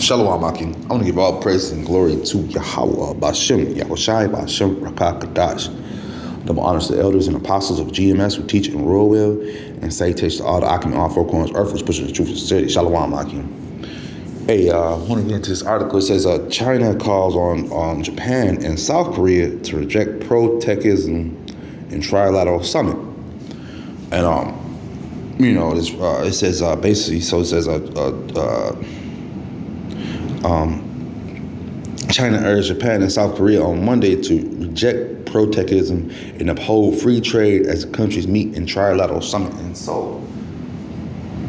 Shalom, Akim. I want to give all praise and glory to Yahweh, Bashem, Yahushai, Bashem, Rakah, Kadash. Double honors to the elders and apostles of GMS who teach in Royal and salutations to all the Akim in all four corners of earth who's pushing the truth and sincerity. Shalom, Akim. Hey, I want to get into this article. It says China calls on Japan and South Korea to reject pro-techism in trilateral summit. And, it says basically, so it says China urged Japan and South Korea on Monday to reject protectionism and uphold free trade as the countries meet in trilateral summit in Seoul.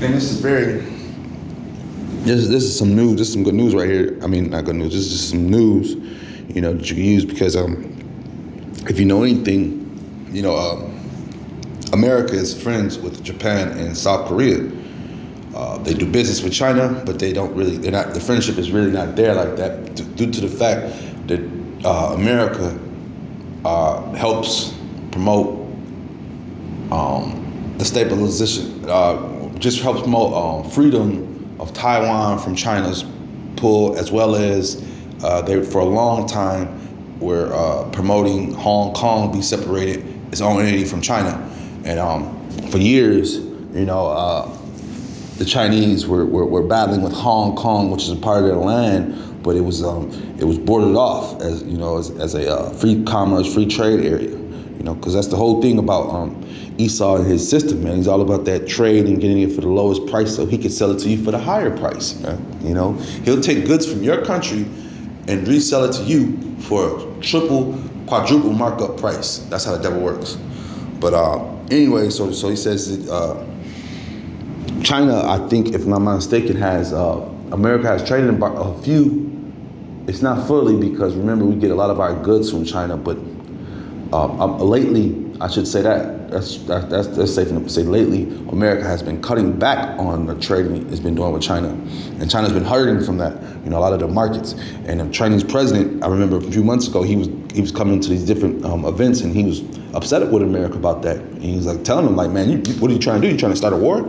And this is this is some news. This is some good news right here. I mean, not good news. This is some news, that you can use because if you know anything, America is friends with Japan and South Korea. They do business with China, but the friendship is really not there like that due to the fact that America helps promote the stabilization, just helps promote freedom of Taiwan from China's pull, as well as they, for a long time, were promoting Hong Kong be separated, its own entity from China. And for years, the Chinese were battling with Hong Kong, which is a part of their land, but it was boarded off as a free commerce, free trade area, because that's the whole thing about Esau and his system, man. He's all about that trade and getting it for the lowest price so he can sell it to you for the higher price, man. He'll take goods from your country and resell it to you for a triple, quadruple markup price. That's how the devil works. But anyway, so he says that China, I think, if I'm not mistaken, America has traded a few. It's not fully because, remember, we get a lot of our goods from China, but lately, I should say that's safe enough to say, lately, America has been cutting back on the trading it's been doing with China. And China's been hurting from that, a lot of the markets. And the Chinese president, I remember a few months ago, he was coming to these different events, and he was upset with America about that. And he was like telling them, like, man, what are you trying to do? You trying to start a war?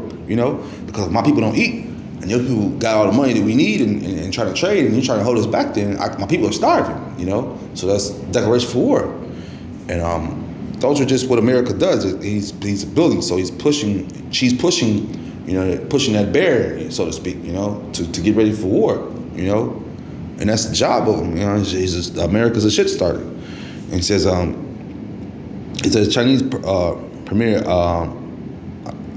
Because my people don't eat. And your people got all the money that we need and trying to trade, and you're trying to hold us back then. My people are starving, So that's declaration for war. And those are just what America does. He's building, so she's pushing, pushing that barrier, so to speak, to get ready for war, and that's the job of him. America's a shit starter. And he says, Chinese Premier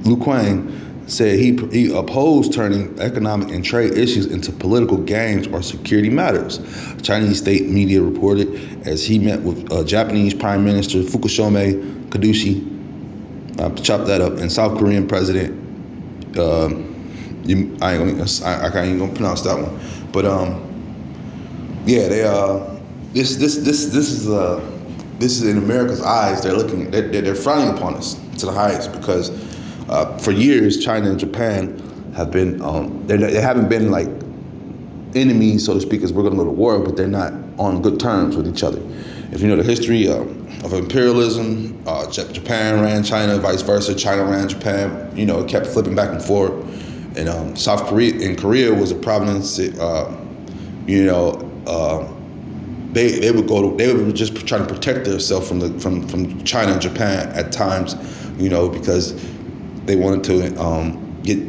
Lu Kuang said he opposed turning economic and trade issues into political games or security matters. Chinese state media reported as he met with Japanese Prime Minister Fukushima Kidoshi, chop that up, and South Korean President. I can't even gonna pronounce that one, but this is in America's eyes. They're frowning upon us to the highest because. For years, China and Japan have been, they haven't been like enemies, so to speak, as we're going to go to war, but they're not on good terms with each other. If you know the history of imperialism, Japan ran China, vice versa, China ran Japan, it kept flipping back and forth. And South Korea and Korea was a province, they would just trying to protect themselves from China and Japan at times, because they wanted to get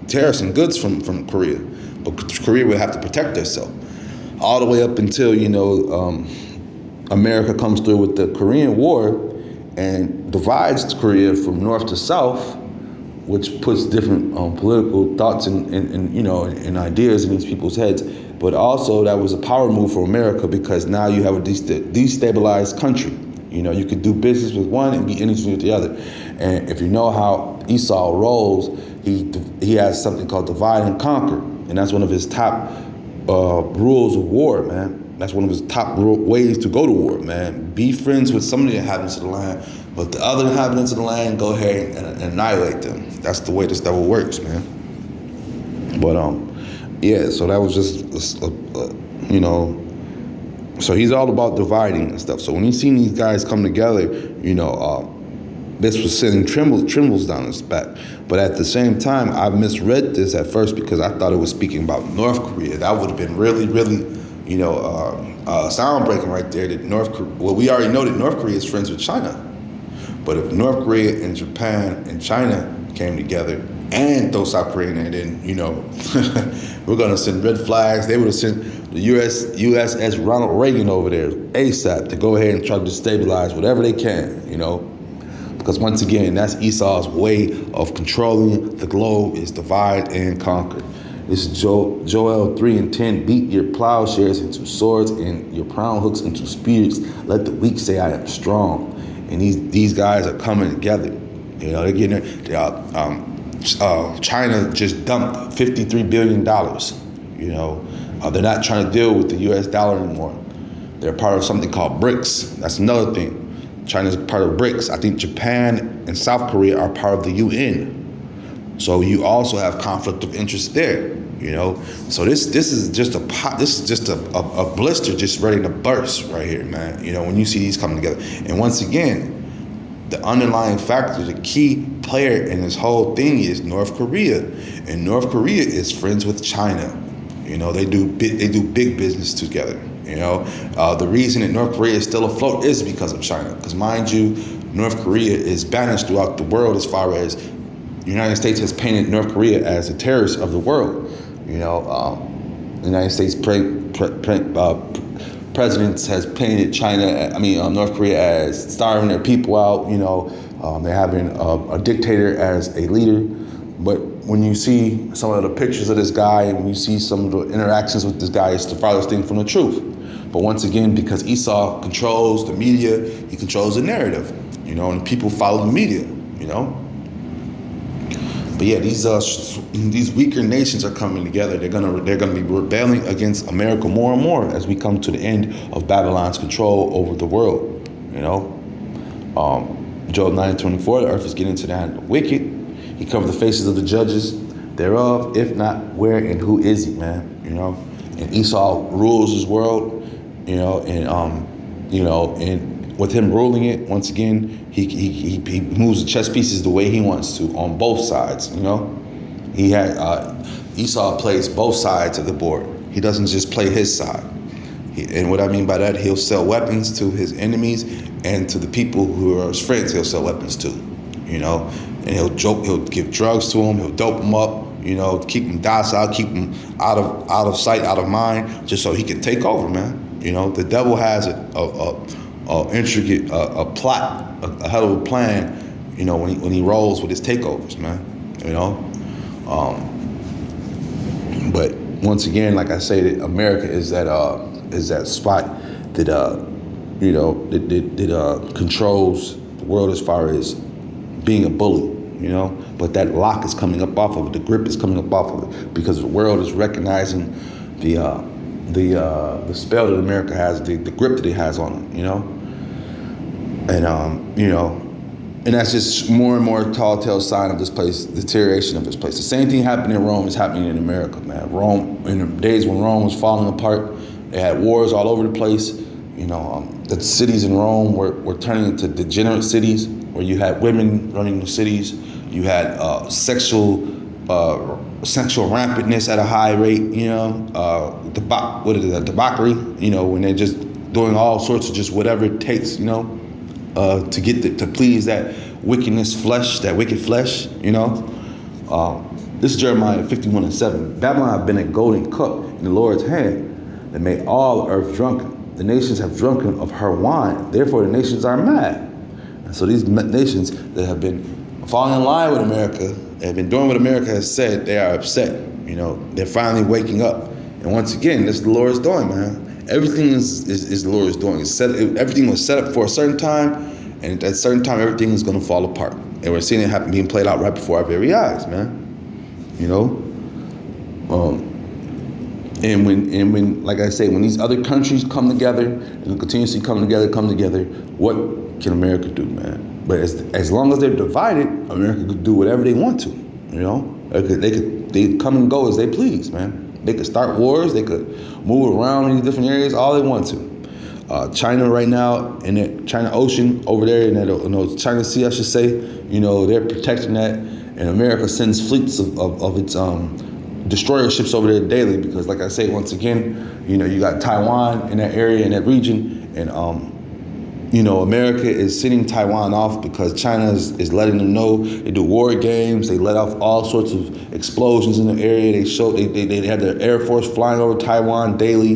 tariffs and goods from Korea, but Korea would have to protect herself all the way up until America comes through with the Korean War and divides Korea from north to south, which puts different political thoughts and ideas in these people's heads. But also that was a power move for America because now you have a destabilized country. You could do business with one and be innocent with the other. And if you know how Esau rolls, he has something called divide and conquer. And that's one of his top rules of war, man. That's one of his top ways to go to war, man. Be friends with some of the inhabitants of the land, but the other inhabitants of the land, go ahead and annihilate them. That's the way this devil works, man. But, so that was just, so he's all about dividing and stuff. So when you see these guys come together, this was sending trembles down his back. But at the same time, I misread this at first because I thought it was speaking about North Korea. That would have been really, really, sound breaking right there. That well, we already know that North Korea is friends with China. But if North Korea and Japan and China came together and throw South Korea in, then, we're going to send red flags. They would have sent the USS Ronald Reagan over there ASAP to go ahead and try to destabilize whatever they can, Because once again, that's Esau's way of controlling the globe, is divide and conquer. This is Joel 3:10. Beat your plowshares into swords and your plow hooks into spears. Let the weak say, I am strong. And these guys are coming together. They're getting China just dumped $53 billion. They're not trying to deal with the U.S. dollar anymore. They're part of something called BRICS. That's another thing. China's part of BRICS. I think Japan and South Korea are part of the UN. So you also have conflict of interest there. So this is just a blister just ready to burst right here, man. When you see these coming together. And once again, the underlying factor, the key player in this whole thing is North Korea. And North Korea is friends with China. They do big business together. The reason that North Korea is still afloat is because of China. Because mind you, North Korea is banished throughout the world as far as the United States has painted North Korea as a terrorist of the world. The United States presidents has painted North Korea as starving their people out. They're having a dictator as a leader. But when you see some of the pictures of this guy and when you see some of the interactions with this guy, it's the farthest thing from the truth. But once again, because Esau controls the media, he controls the narrative, and people follow the media, But yeah, these weaker nations are coming together. They're gonna be rebelling against America more and more as we come to the end of Babylon's control over the world. Job 9:24, the earth is getting into the hand of the wicked. He covered the faces of the judges thereof. If not, where and who is he, man? And Esau rules his world. And with him ruling it, once again, he moves the chess pieces the way he wants to on both sides. He had Esau plays both sides of the board. He doesn't just play his side. And what I mean by that, he'll sell weapons to his enemies and to the people who are his friends. He'll sell weapons to, and he'll give drugs to them. He'll dope them up. Keep them docile, keep them out of sight, out of mind, just so he can take over, man. The devil has a intricate plot, a hell of a plan, when he rolls with his takeovers, man. But once again, like I say, that America is that spot that controls the world as far as being a bully. But that lock is coming up off of it. The grip is coming up off of it because the world is recognizing the spell that America has, the grip that it has on it, and that's just more and more telltale sign of this place, deterioration of this place. The same thing happened in Rome is happening in America, man. Rome, in the days when Rome was falling apart, they had wars all over the place. The cities in Rome were turning into degenerate cities where you had women running the cities. You had sexual rampantness at a high rate, debauchery, when they're just doing all sorts of just whatever it takes, to get to please that wickedness flesh, that wicked flesh, This is Jeremiah 51:7. Babylon have been a golden cup in the Lord's hand that made all earth drunken. The nations have drunken of her wine, therefore the nations are mad. And so these nations that have been falling in line with America, they have been doing what America has said, they are upset. They're finally waking up. And once again, this is the Lord's doing, man. Everything is the Lord's doing. Everything was set up for a certain time, and at that certain time, everything is going to fall apart. And we're seeing it happen, being played out right before our very eyes, man. And when, like I say, when these other countries come together and continuously come together, what can America do, man? But as long as they're divided, America could do whatever they want to. They come and go as they please, man. They could start wars. They could move around in different areas all they want to. China right now in the China Ocean over there in that China Sea, I should say, they're protecting that, and America sends fleets of its destroyer ships over there daily because, like I say, once again, you got Taiwan in that area, in that region, and America is sending Taiwan off because China is letting them know. They do war games. They let off all sorts of explosions in the area. They have their Air Force flying over Taiwan daily,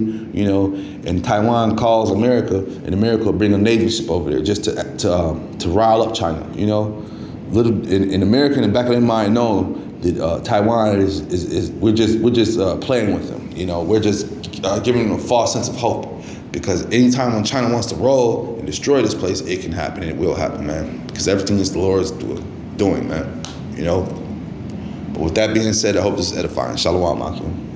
and Taiwan calls America, and America will bring a Navy ship over there just to rile up China, Little in America, in the back of their mind, know that Taiwan is we're just playing with them, we're just giving them a false sense of hope. Because anytime when China wants to roll and destroy this place, it can happen, and it will happen, man. Because everything is the Lord's doing, man. But with that being said, I hope this is edifying. Shalom, Akim.